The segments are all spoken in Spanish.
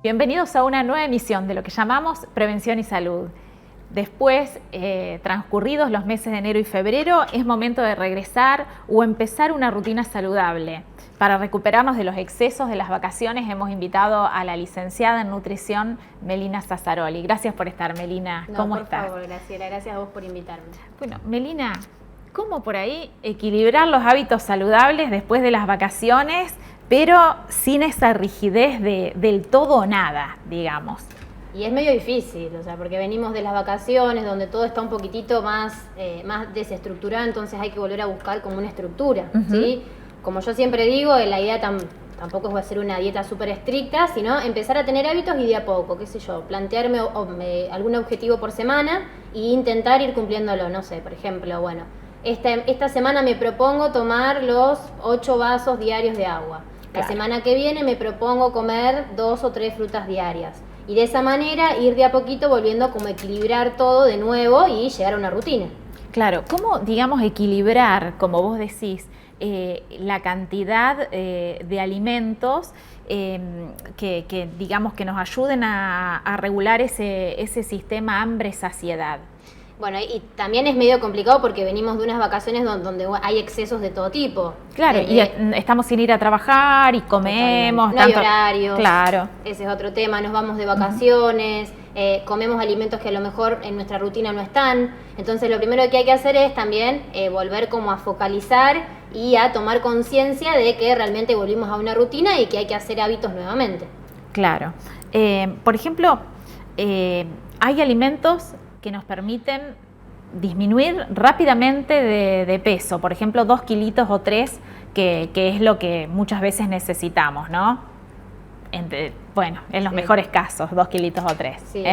Bienvenidos a una nueva emisión de lo que llamamos Prevención y Salud. Después, transcurridos los meses de enero y febrero, es momento de regresar o empezar una rutina saludable. Para recuperarnos de los excesos de las vacaciones, hemos invitado a la licenciada en nutrición, Melina Sassaroli. Gracias por estar, Melina. ¿Cómo estás? Por favor, Graciela. Gracias a vos por invitarme. Bueno, Melina, ¿cómo por ahí equilibrar los hábitos saludables después de las vacaciones, pero sin esa rigidez del todo o nada, digamos? Y es medio difícil, o sea, porque venimos de las vacaciones donde todo está un poquitito más desestructurado, entonces hay que volver a buscar como una estructura, ¿sí? Como yo siempre digo, la idea tampoco es hacer una dieta súper estricta, sino empezar a tener hábitos y de a poco, qué sé yo, plantearme algún objetivo por semana e intentar ir cumpliéndolo, no sé, por ejemplo, bueno, esta semana me propongo tomar los 8 vasos diarios de agua. La semana que viene me propongo comer 2 o 3 frutas diarias. Y de esa manera ir de a poquito volviendo como a equilibrar todo de nuevo y llegar a una rutina. Claro, ¿cómo, digamos, equilibrar, como vos decís, la cantidad de alimentos que digamos que nos ayuden a regular ese sistema hambre-saciedad? Bueno, y también es medio complicado porque venimos de unas vacaciones donde hay excesos de todo tipo. Claro, y estamos sin ir a trabajar y comemos. No hay horarios. Claro. Ese es otro tema, nos vamos de vacaciones, comemos alimentos que a lo mejor en nuestra rutina no están. Entonces lo primero que hay que hacer es también volver como a focalizar y a tomar conciencia de que realmente volvimos a una rutina y que hay que hacer hábitos nuevamente. Claro. Por ejemplo, hay alimentos que nos permiten disminuir rápidamente de peso, por ejemplo 2 kilitos o 3, que es lo que muchas veces necesitamos, ¿no? En los mejores casos, 2 kilitos o 3. Sí.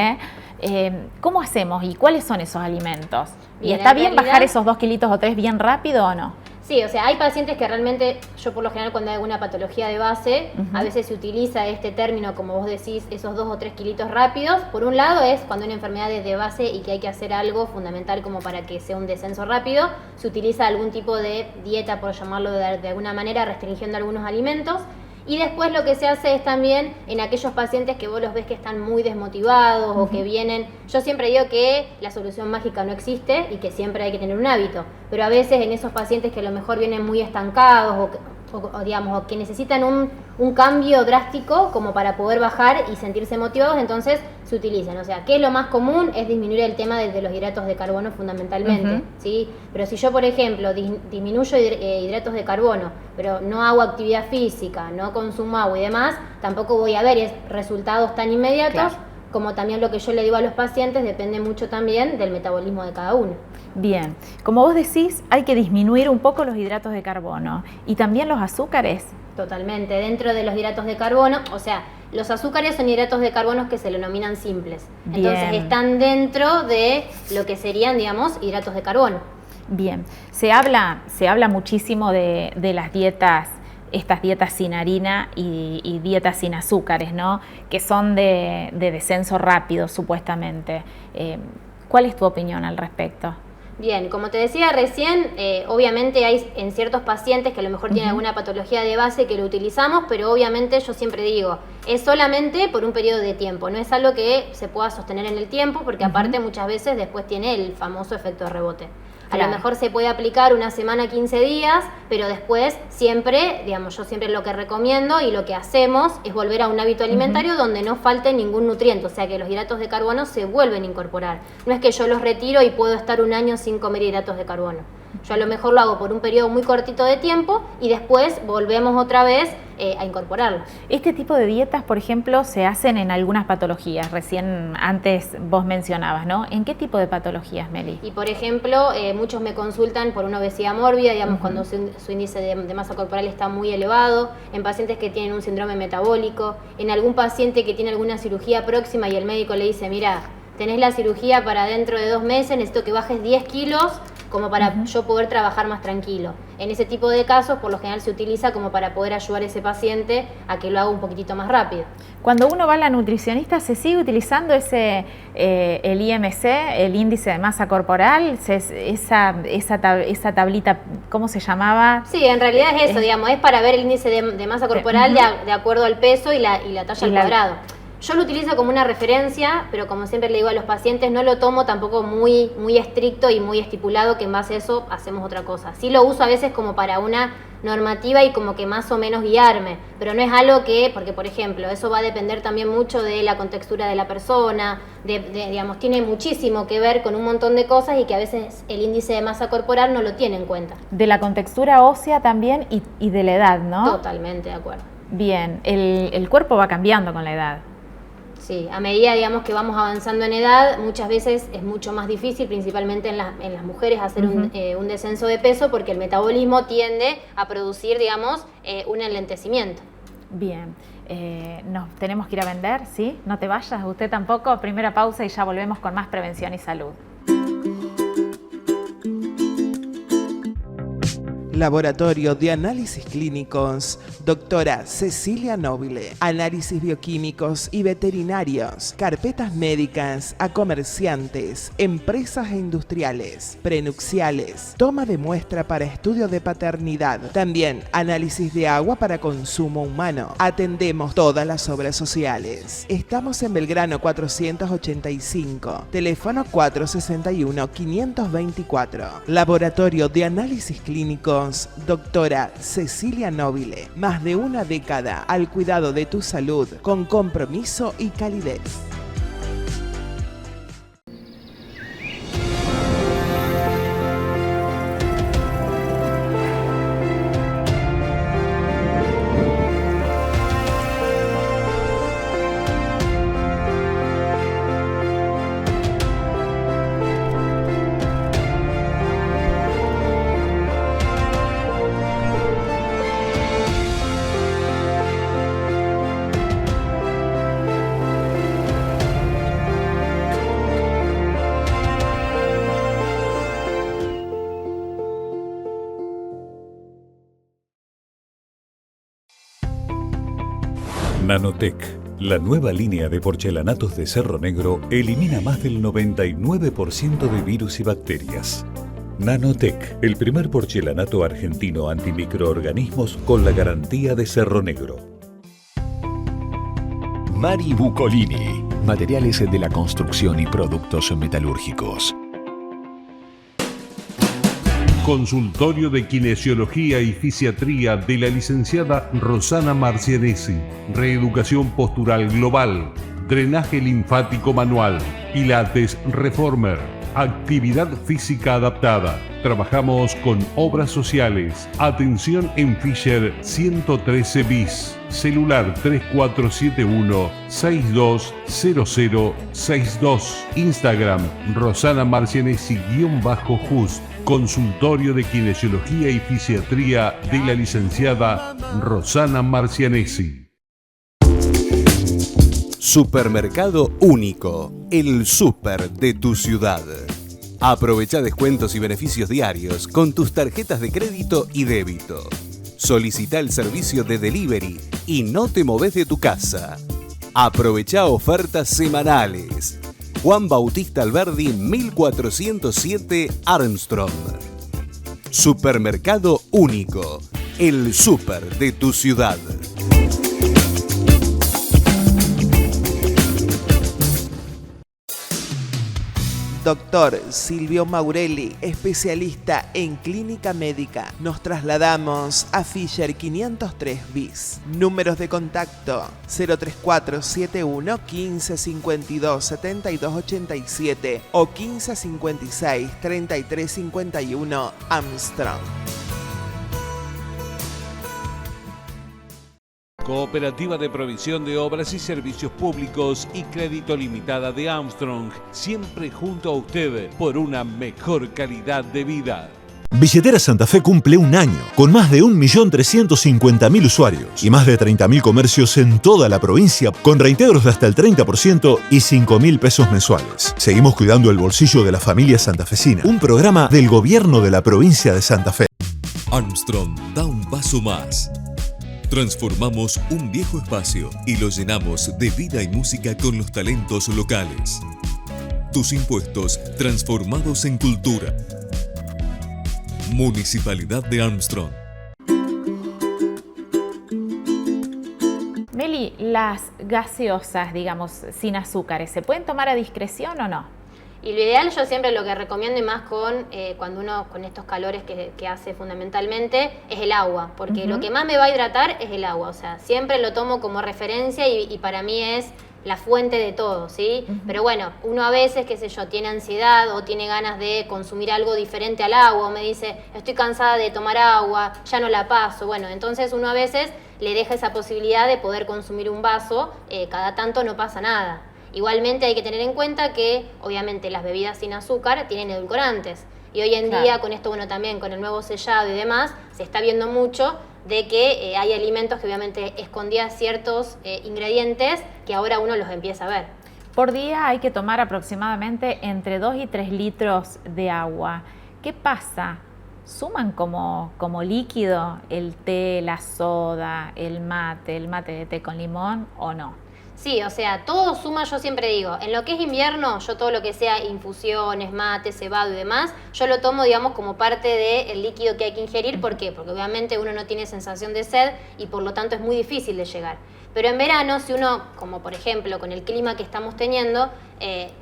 ¿Cómo hacemos y cuáles son esos alimentos? Bien, ¿Y está bien realidad, bajar esos 2 kilitos o 3 bien rápido o no? Sí, o sea, hay pacientes que realmente, yo por lo general cuando hay alguna patología de base, a veces se utiliza este término, como vos decís, esos 2 o 3 kilitos rápidos. Por un lado es cuando hay una enfermedad de base y que hay que hacer algo fundamental como para que sea un descenso rápido, se utiliza algún tipo de dieta, por llamarlo de alguna manera, restringiendo algunos alimentos. Y después lo que se hace es también en aquellos pacientes que vos los ves que están muy desmotivados o que vienen, yo siempre digo que la solución mágica no existe y que siempre hay que tener un hábito, pero a veces en esos pacientes que a lo mejor vienen muy estancados o que necesitan un cambio drástico como para poder bajar y sentirse motivados, entonces se utilizan. O sea, ¿qué es lo más común? Es disminuir el tema de los hidratos de carbono fundamentalmente, ¿sí? Pero si yo, por ejemplo, disminuyo hidratos de carbono, pero no hago actividad física, no consumo agua y demás, tampoco voy a ver resultados tan inmediatos. Claro. Como también lo que yo le digo a los pacientes, depende mucho también del metabolismo de cada uno. Bien, como vos decís, hay que disminuir un poco los hidratos de carbono y también los azúcares. Totalmente, dentro de los hidratos de carbono, o sea, los azúcares son hidratos de carbono que se denominan simples. Bien. Entonces están dentro de lo que serían, digamos, hidratos de carbono. Bien, se habla muchísimo de las dietas, estas dietas sin harina y dietas sin azúcares, ¿no? Que son de descenso rápido, supuestamente. ¿Cuál es tu opinión al respecto? Bien, como te decía recién, obviamente hay en ciertos pacientes que a lo mejor tienen alguna patología de base que lo utilizamos, pero obviamente yo siempre digo, es solamente por un periodo de tiempo, no es algo que se pueda sostener en el tiempo, porque aparte muchas veces después tiene el famoso efecto de rebote. Claro. A lo mejor se puede aplicar una semana, 15 días, pero después siempre, digamos, yo siempre lo que recomiendo y lo que hacemos es volver a un hábito alimentario donde no falte ningún nutriente, o sea que los hidratos de carbono se vuelven a incorporar. No es que yo los retiro y puedo estar un año sin comer hidratos de carbono. Yo a lo mejor lo hago por un periodo muy cortito de tiempo y después volvemos otra vez a incorporarlo. Este tipo de dietas, por ejemplo, se hacen en algunas patologías. Recién antes vos mencionabas, ¿no? ¿En qué tipo de patologías, Meli? Y por ejemplo, muchos me consultan por una obesidad mórbida, digamos, cuando su índice de masa corporal está muy elevado, en pacientes que tienen un síndrome metabólico, en algún paciente que tiene alguna cirugía próxima y el médico le dice, mira, tenés la cirugía para dentro de 2 meses, necesito que bajes 10 kilos como para yo poder trabajar más tranquilo. En ese tipo de casos, por lo general se utiliza como para poder ayudar a ese paciente a que lo haga un poquitito más rápido. Cuando uno va a la nutricionista, ¿se sigue utilizando el IMC, el índice de masa corporal? Esa tablita, ¿cómo se llamaba? Sí, en realidad es eso, digamos, es para ver el índice de masa corporal de acuerdo al peso y la talla al cuadrado. Yo lo utilizo como una referencia, pero como siempre le digo a los pacientes, no lo tomo tampoco muy estricto y muy estipulado, que en base a eso hacemos otra cosa. Sí lo uso a veces como para una normativa y como que más o menos guiarme, pero no es algo que, porque por ejemplo, eso va a depender también mucho de la contextura de la persona, digamos, tiene muchísimo que ver con un montón de cosas y que a veces el índice de masa corporal no lo tiene en cuenta. De la contextura ósea también y de la edad, ¿no? Totalmente de acuerdo. Bien, el cuerpo va cambiando con la edad. Sí, a medida, digamos, que vamos avanzando en edad, muchas veces es mucho más difícil, principalmente en las mujeres, hacer un descenso de peso porque el metabolismo tiende a producir, digamos, un enlentecimiento. Bien, nos tenemos que ir a vender, ¿sí? No te vayas, usted tampoco. Primera pausa y ya volvemos con más prevención y salud. Laboratorio de Análisis Clínicos, doctora Cecilia Nobile. Análisis bioquímicos y veterinarios. Carpetas médicas a comerciantes, empresas e industriales. Prenupciales. Toma de muestra para estudio de paternidad. También análisis de agua para consumo humano. Atendemos todas las obras sociales. Estamos en Belgrano 485. Teléfono 461-524. Laboratorio de Análisis Clínicos, doctora Cecilia Nobile. Más de una década al cuidado de tu salud con compromiso y calidez. Nanotec, la nueva línea de porcelanatos de Cerro Negro, elimina más del 99% de virus y bacterias. Nanotec, el primer porcelanato argentino antimicroorganismos con la garantía de Cerro Negro. Mari Bucolini, materiales de la construcción y productos metalúrgicos. Consultorio de Kinesiología y Fisiatría de la licenciada Rosana Marcianesi. Reeducación postural global. Drenaje linfático manual. Pilates Reformer. Actividad física adaptada. Trabajamos con obras sociales. Atención en Fisher 113 bis. Celular 3471-620062. Instagram Rosana Marcianesi_just. Consultorio de Kinesiología y Fisiatría de la licenciada Rosana Marcianesi. Supermercado Único, el súper de tu ciudad. Aprovecha descuentos y beneficios diarios con tus tarjetas de crédito y débito. Solicita el servicio de delivery y no te moves de tu casa. Aprovecha ofertas semanales. Juan Bautista Alberdi, 1407 Armstrong. Supermercado Único, el súper de tu ciudad. Doctor Silvio Maurelli, especialista en clínica médica. Nos trasladamos a Fisher 503 bis. Números de contacto 03471 1552 7287 o 1556 3351 Armstrong. Cooperativa de Provisión de Obras y Servicios Públicos y Crédito Limitada de Armstrong, siempre junto a usted por una mejor calidad de vida. Billetera Santa Fe cumple un año, con más de 1.350.000 usuarios y más de 30.000 comercios en toda la provincia, con reintegros de hasta el 30% y 5.000 pesos mensuales. Seguimos cuidando el bolsillo de la familia santafesina, un programa del gobierno de la provincia de Santa Fe. Armstrong da un paso más. Transformamos un viejo espacio y lo llenamos de vida y música con los talentos locales. Tus impuestos transformados en cultura. Municipalidad de Armstrong. Meli, las gaseosas, digamos, sin azúcares, ¿se pueden tomar a discreción o no? Y lo ideal, yo siempre lo que recomiendo, y más cuando uno con estos calores que hace fundamentalmente, es el agua, porque lo que más me va a hidratar es el agua. O sea, siempre lo tomo como referencia y para mí es la fuente de todo, ¿sí? Pero bueno, uno a veces, qué sé yo, tiene ansiedad o tiene ganas de consumir algo diferente al agua, o me dice, estoy cansada de tomar agua, ya no la paso. Bueno, entonces uno a veces le deja esa posibilidad de poder consumir un vaso, cada tanto no pasa nada. Igualmente hay que tener en cuenta que obviamente las bebidas sin azúcar tienen edulcorantes y hoy en día con esto, bueno, también con el nuevo sellado y demás, se está viendo mucho de que hay alimentos que obviamente escondían ciertos ingredientes que ahora uno los empieza a ver. Por día hay que tomar aproximadamente entre 2 y 3 litros de agua. ¿Qué pasa? ¿Suman como líquido el té, la soda, el mate de té con limón o no? Sí, o sea, todo suma, yo siempre digo, en lo que es invierno, yo todo lo que sea infusiones, mate, cebado y demás, yo lo tomo, digamos, como parte del líquido que hay que ingerir. ¿Por qué? Porque obviamente uno no tiene sensación de sed y por lo tanto es muy difícil de llegar. Pero en verano, si uno, como por ejemplo con el clima que estamos teniendo,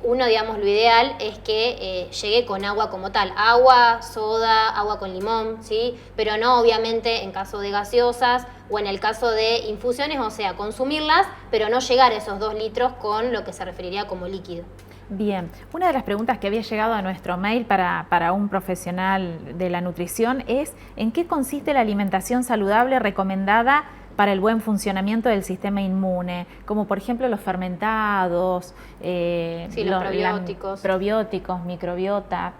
uno, digamos, lo ideal es que llegue con agua como tal. Agua, soda, agua con limón, ¿sí? Pero no, obviamente, en caso de gaseosas o en el caso de infusiones, o sea, consumirlas, pero no llegar a esos 2 litros con lo que se referiría como líquido. Bien, una de las preguntas que había llegado a nuestro mail para un profesional de la nutrición es ¿en qué consiste la alimentación saludable recomendada para el buen funcionamiento del sistema inmune? Como por ejemplo los fermentados, los probióticos. Probióticos, microbiota,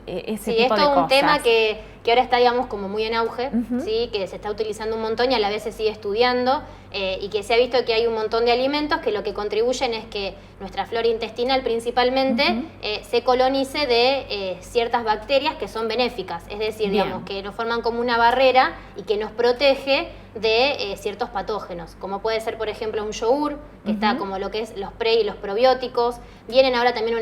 ese tipo de cosas. Sí, esto es un tema que ahora está, digamos, como muy en auge, ¿sí? Que se está utilizando un montón y a la vez se sigue estudiando y que se ha visto que hay un montón de alimentos que lo que contribuyen es que nuestra flora intestinal principalmente se colonice de ciertas bacterias que son benéficas, es decir, digamos, que nos forman como una barrera y que nos protege de ciertos patógenos, como puede ser, por ejemplo, un yogur, que está como lo que es los pre y los probióticos. Vienen ahora también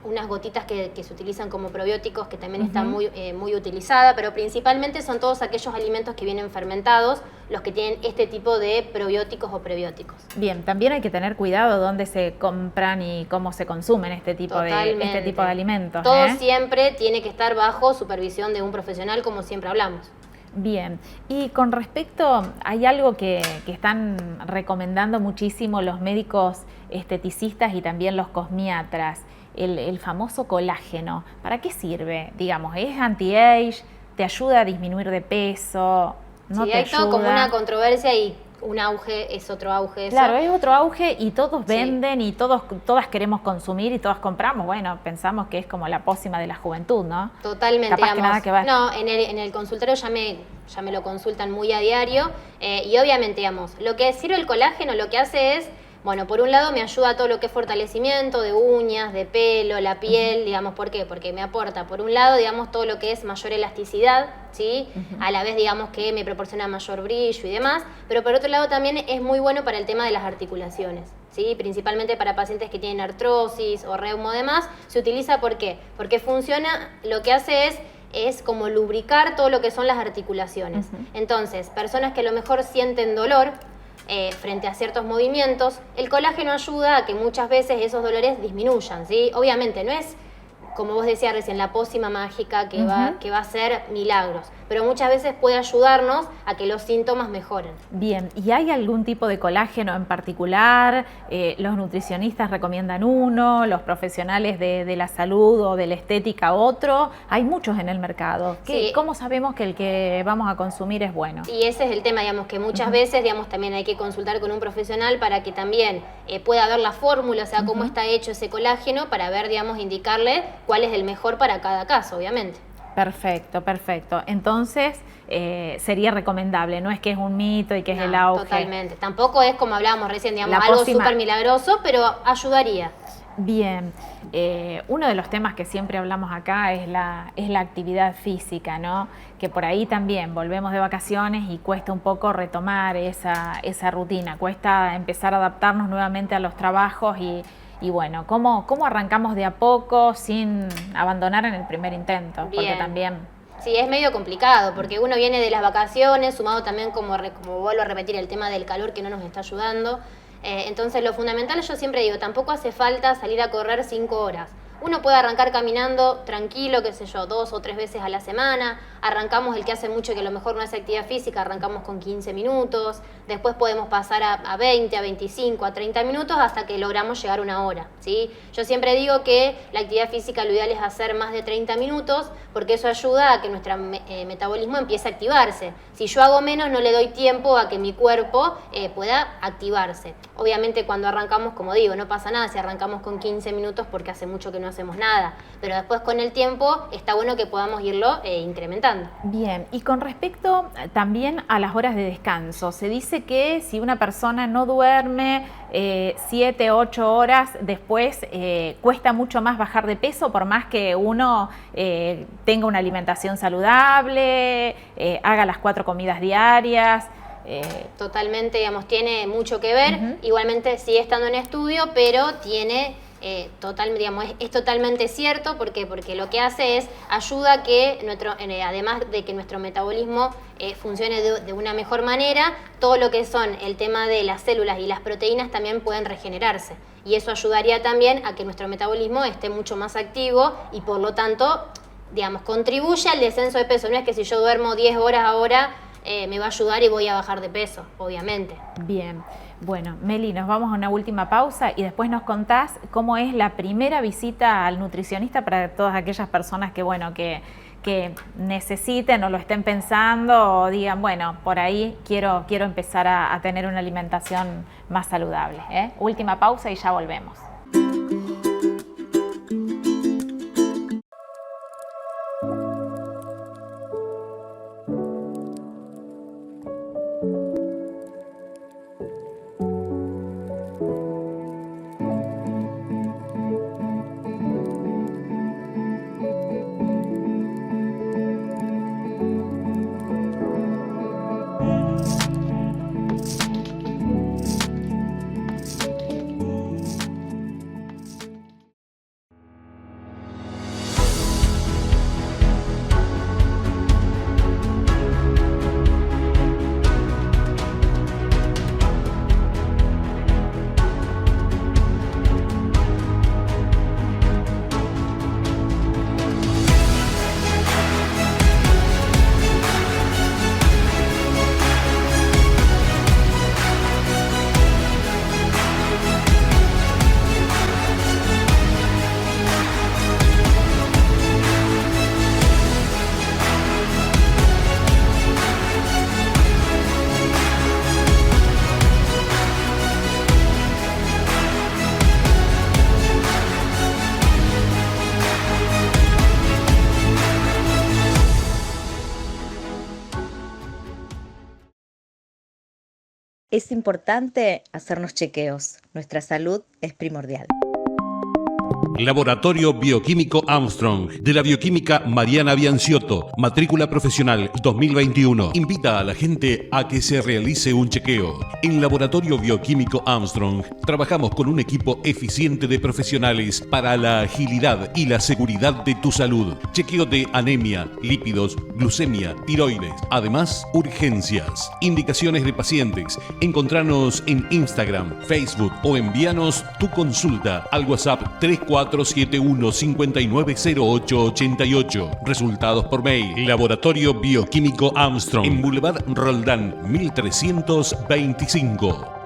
unas gotitas que se utilizan como probióticos, que también está muy utilizada, pero principalmente son todos aquellos alimentos que vienen fermentados, los que tienen este tipo de probióticos o prebióticos. Bien, también hay que tener cuidado dónde se compran y cómo se consumen este tipo de alimentos. Todo siempre tiene que estar bajo supervisión de un profesional, como siempre hablamos. Bien, y con respecto, hay algo que están recomendando muchísimo los médicos esteticistas y también los cosmiatras, el famoso colágeno. ¿Para qué sirve? Digamos, ¿es anti-age? ¿Te ayuda a disminuir de peso? ¿No te ayuda? Sí, hay todo como una controversia y un auge es otro auge. Eso. Claro, es otro auge y todos venden y todas queremos consumir y todas compramos. Bueno, pensamos que es como la pócima de la juventud, ¿no? Totalmente. Capaz que nada que ver. No, en el consultorio ya me lo consultan muy a diario y obviamente, digamos, lo que sirve el colágeno, lo que hace es, bueno, por un lado me ayuda a todo lo que es fortalecimiento de uñas, de pelo, la piel, digamos, ¿por qué? Porque me aporta, por un lado, digamos, todo lo que es mayor elasticidad, ¿sí? A la vez, digamos, que me proporciona mayor brillo y demás, pero por otro lado también es muy bueno para el tema de las articulaciones, ¿sí? Principalmente para pacientes que tienen artrosis o reumo demás, se utiliza, ¿por qué? Porque funciona, lo que hace es como lubricar todo lo que son las articulaciones. Entonces, personas que a lo mejor sienten dolor, frente a ciertos movimientos, el colágeno ayuda a que muchas veces esos dolores disminuyan, ¿sí? Obviamente no es como vos decías recién, la pócima mágica que va a hacer milagros, pero muchas veces puede ayudarnos a que los síntomas mejoren. Bien, ¿y hay algún tipo de colágeno en particular? ¿Los nutricionistas recomiendan uno, los profesionales de la salud o de la estética otro? Hay muchos en el mercado. Sí. ¿Cómo sabemos que el que vamos a consumir es bueno? Y ese es el tema, digamos, que muchas veces, digamos, también hay que consultar con un profesional para que también pueda ver la fórmula, o sea, cómo está hecho ese colágeno, para ver, digamos, indicarle cuál es el mejor para cada caso, obviamente. Perfecto, perfecto. Entonces, sería recomendable, no es que es un mito y que es el auge. Totalmente. Tampoco es como hablábamos recién, digamos, algo súper milagroso, pero ayudaría. Bien, uno de los temas que siempre hablamos acá es la actividad física, ¿no? Que por ahí también volvemos de vacaciones y cuesta un poco retomar esa rutina, cuesta empezar a adaptarnos nuevamente a los trabajos y bueno, ¿cómo arrancamos de a poco sin abandonar en el primer intento? Bien. Porque también... Sí, es medio complicado, porque uno viene de las vacaciones, sumado también, como vuelvo a repetir, el tema del calor que no nos está ayudando. Entonces lo fundamental, yo siempre digo, tampoco hace falta salir a correr 5 horas. Uno puede arrancar caminando tranquilo, qué sé yo, 2 o 3 veces a la semana. Arrancamos, el que hace mucho que a lo mejor no hace actividad física, arrancamos con 15 minutos. Después podemos pasar a 20, a 25, a 30 minutos hasta que logramos llegar a 1 hora, ¿sí? Yo siempre digo que la actividad física lo ideal es hacer más de 30 minutos porque eso ayuda a que nuestro metabolismo empiece a activarse. Si yo hago menos, no le doy tiempo a que mi cuerpo pueda activarse. Obviamente cuando arrancamos, como digo, no pasa nada si arrancamos con 15 minutos porque hace mucho que no hacemos nada, pero después con el tiempo está bueno que podamos irlo incrementando. Bien, y con respecto también a las horas de descanso, se dice que si una persona no duerme 7, 8 horas, después cuesta mucho más bajar de peso, por más que uno tenga una alimentación saludable, haga las 4 comidas diarias. Totalmente, digamos, tiene mucho que ver. Igualmente sigue estando en estudio, pero tiene es totalmente cierto. ¿Por qué? Porque lo que hace es ayuda a que además de que nuestro metabolismo funcione de una mejor manera, todo lo que son el tema de las células y las proteínas también pueden regenerarse. Y eso ayudaría también a que nuestro metabolismo esté mucho más activo y por lo tanto, digamos, contribuye al descenso de peso. No es que si yo duermo 10 horas ahora me va a ayudar y voy a bajar de peso, obviamente. Bien. Bueno, Meli, nos vamos a una última pausa y después nos contás cómo es la primera visita al nutricionista para todas aquellas personas que necesiten o lo estén pensando o digan, bueno, por ahí quiero empezar a tener una alimentación más saludable. Última pausa y ya volvemos. Es importante hacernos chequeos. Nuestra salud es primordial. Laboratorio Bioquímico Armstrong, de la bioquímica Mariana Bianciotto, matrícula profesional 2021. Invita a la gente a que se realice un chequeo. En Laboratorio Bioquímico Armstrong trabajamos con un equipo eficiente de profesionales para la agilidad y la seguridad de tu salud. Chequeo de anemia, lípidos, glucemia, tiroides. Además, urgencias. Indicaciones de pacientes. Encontranos en Instagram, Facebook o envíanos tu consulta al WhatsApp 34 0471-590888. Resultados por mail. Laboratorio Bioquímico Armstrong. En Boulevard Roldán, 1325.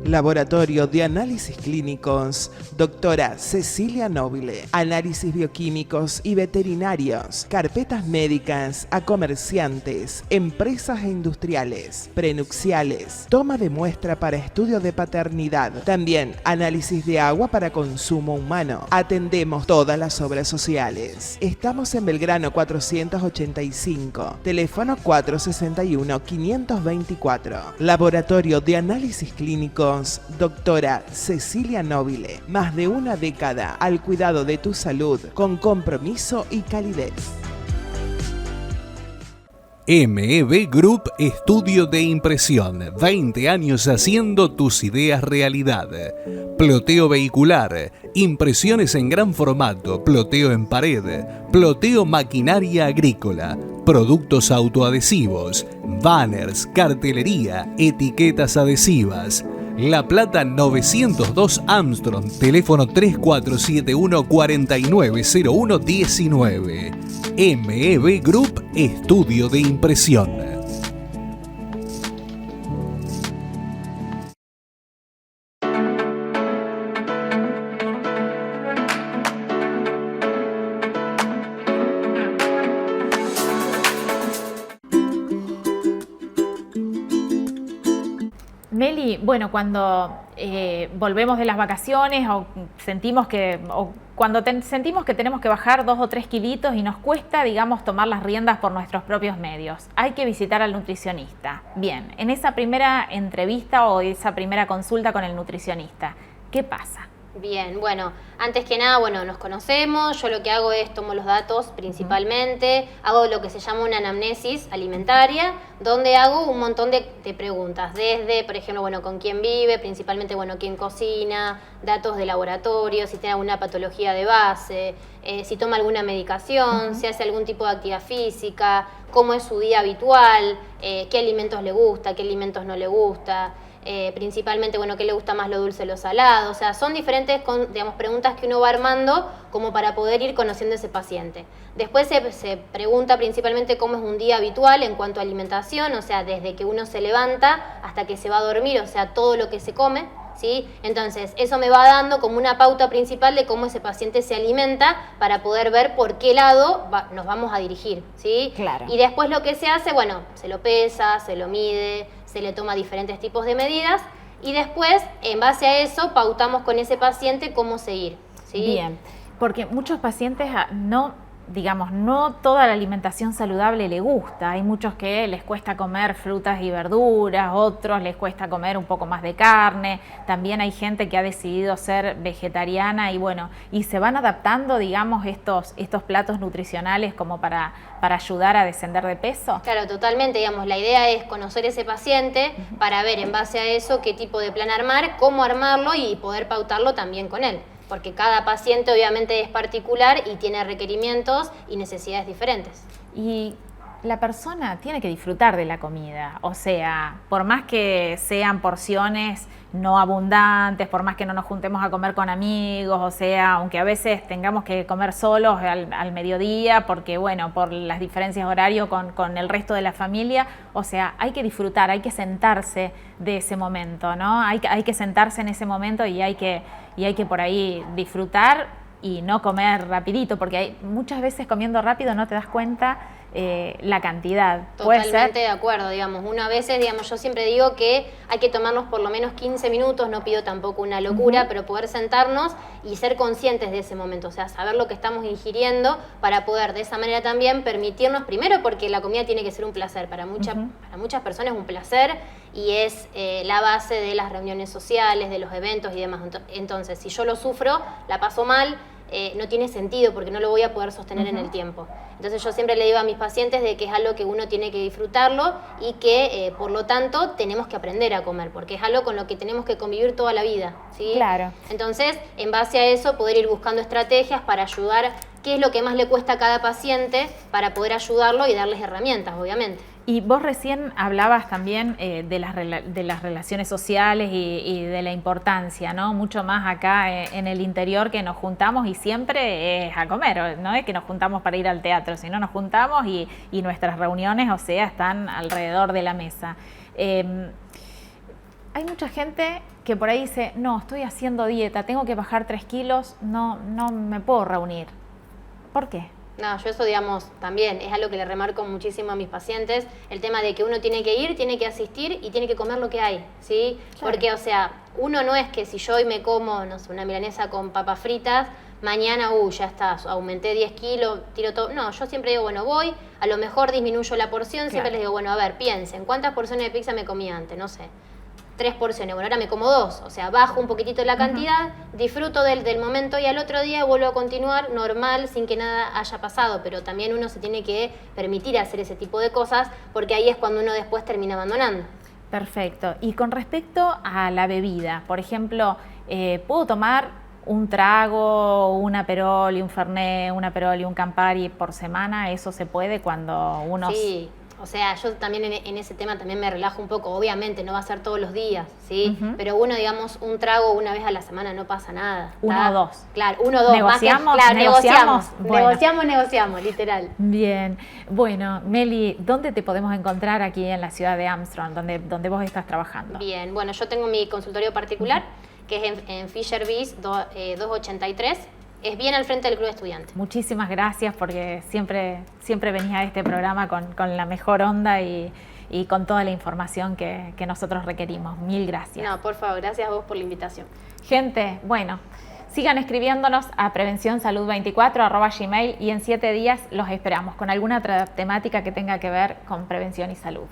Laboratorio de Análisis Clínicos, doctora Cecilia Nobile. Análisis bioquímicos y veterinarios. Carpetas médicas a comerciantes, empresas e industriales. Prenupciales. Toma de muestra para estudio de paternidad. También análisis de agua para consumo humano. Atendemos todas las obras sociales. Estamos en Belgrano 485. Teléfono 461-524. Laboratorio de Análisis Clínicos, doctora Cecilia Nobile. Más de una década al cuidado de tu salud con compromiso y calidez. MEB Group Estudio de Impresión. 20 años haciendo tus ideas realidad. Ploteo vehicular, impresiones en gran formato, ploteo en pared, ploteo maquinaria agrícola, productos autoadhesivos, banners, cartelería, etiquetas adhesivas. La Plata 902 Armstrong, teléfono 3471-490119. MEB Group Estudio de Impresión. Meli, bueno, cuando volvemos de las vacaciones o sentimos que sentimos que tenemos que bajar 2 o 3 kilitos y nos cuesta, digamos, tomar las riendas por nuestros propios medios, hay que visitar al nutricionista. Bien, en esa primera entrevista o esa primera consulta con el nutricionista, ¿qué pasa? Bien, bueno, antes que nada, bueno, nos conocemos, yo lo que hago es tomo los datos principalmente, hago lo que se llama una anamnesis alimentaria, donde hago un montón de preguntas, desde, por ejemplo, bueno, con quién vive, principalmente, bueno, quién cocina, datos de laboratorio, si tiene alguna patología de base, si toma alguna medicación, si hace algún tipo de actividad física, cómo es su día habitual, qué alimentos le gusta, qué alimentos no le gusta. Principalmente, bueno, qué le gusta más, lo dulce o lo salado. O sea, son diferentes, digamos, preguntas que uno va armando como para poder ir conociendo a ese paciente. Después se pregunta principalmente cómo es un día habitual en cuanto a alimentación, o sea, desde que uno se levanta hasta que se va a dormir, o sea, todo lo que se come, ¿sí? Entonces, eso me va dando como una pauta principal de cómo ese paciente se alimenta para poder ver por qué lado nos vamos a dirigir, ¿sí? Claro. Y después lo que se hace, bueno, se lo pesa, se lo mide, se le toma diferentes tipos de medidas y después, en base a eso, pautamos con ese paciente cómo seguir, ¿sí? Bien, porque muchos pacientes no toda la alimentación saludable le gusta. Hay muchos que les cuesta comer frutas y verduras, otros les cuesta comer un poco más de carne. También hay gente que ha decidido ser vegetariana y bueno, y se van adaptando, digamos, estos platos nutricionales como para ayudar a descender de peso. Claro, totalmente, digamos, la idea es conocer ese paciente para ver en base a eso qué tipo de plan armar, cómo armarlo y poder pautarlo también con él. Porque cada paciente obviamente es particular y tiene requerimientos y necesidades diferentes. Y la persona tiene que disfrutar de la comida, o sea, por más que sean porciones no abundantes, por más que no nos juntemos a comer con amigos, o sea, aunque a veces tengamos que comer solos al mediodía, porque bueno, por las diferencias de horario con el resto de la familia, o sea, hay que disfrutar, hay que sentarse de ese momento, ¿no? Hay que sentarse en ese momento y hay que por ahí disfrutar y no comer rapidito, porque muchas veces comiendo rápido no te das cuenta la cantidad. ¿Puede ser? Totalmente de acuerdo, digamos. Uno a veces, digamos, yo siempre digo que hay que tomarnos por lo menos 15 minutos, no pido tampoco una locura, pero poder sentarnos y ser conscientes de ese momento, o sea, saber lo que estamos ingiriendo para poder de esa manera también permitirnos, primero porque la comida tiene que ser un placer, para muchas personas es un placer y es la base de las reuniones sociales, de los eventos y demás. Entonces, si yo lo sufro, la paso mal, no tiene sentido porque no lo voy a poder sostener en el tiempo. Entonces yo siempre le digo a mis pacientes de que es algo que uno tiene que disfrutarlo y que por lo tanto tenemos que aprender a comer porque es algo con lo que tenemos que convivir toda la vida, ¿sí? Claro. Entonces, en base a eso, poder ir buscando estrategias para ayudar, qué es lo que más le cuesta a cada paciente para poder ayudarlo y darles herramientas, obviamente. Y vos recién hablabas también de las relaciones sociales y de la importancia, ¿no? Mucho más acá en el interior que nos juntamos y siempre es a comer, no es que nos juntamos para ir al teatro, sino nos juntamos y nuestras reuniones, o sea, están alrededor de la mesa. Hay mucha gente que por ahí dice, no, estoy haciendo dieta, tengo que bajar 3 kilos, no me puedo reunir. ¿Por qué? No, yo eso, digamos, también es algo que le remarco muchísimo a mis pacientes, el tema de que uno tiene que ir, tiene que asistir y tiene que comer lo que hay, ¿sí? Claro. Porque, o sea, uno no es que si yo hoy me como, no sé, una milanesa con papas fritas, mañana, ya está, aumenté 10 kilos, tiro todo. No, yo siempre digo, bueno, voy, a lo mejor disminuyo la porción, siempre les digo, bueno, a ver, piensen, ¿cuántas porciones de pizza me comí antes? No sé. 3 porciones, bueno, ahora me como 2, o sea, bajo un poquitito la cantidad, disfruto del momento y al otro día vuelvo a continuar normal sin que nada haya pasado, pero también uno se tiene que permitir hacer ese tipo de cosas porque ahí es cuando uno después termina abandonando. Perfecto. Y con respecto a la bebida, por ejemplo, ¿puedo tomar un trago, un Aperol y un Fernet, un Aperol y un Campari por semana? ¿Eso se puede cuando uno...? Sí. O sea, yo también en ese tema también me relajo un poco. Obviamente no va a ser todos los días, ¿sí? Pero uno, digamos, un trago una vez a la semana no pasa nada. ¿1 o 2? Claro, 1 o 2. ¿Negociamos? Claro, negociamos. Bueno. Negociamos, literal. Bien. Bueno, Meli, ¿dónde te podemos encontrar aquí en la ciudad de Armstrong, donde vos estás trabajando? Bien, bueno, yo tengo mi consultorio particular, que es en Fisher Beach 283. Es bien al frente del Club de Estudiantes. Muchísimas gracias porque siempre venís a este programa con la mejor onda y con toda la información que nosotros requerimos. Mil gracias. No, por favor, gracias a vos por la invitación. Gente, bueno, sigan escribiéndonos a prevencionsalud24@gmail y en 7 días los esperamos con alguna otra temática que tenga que ver con prevención y salud.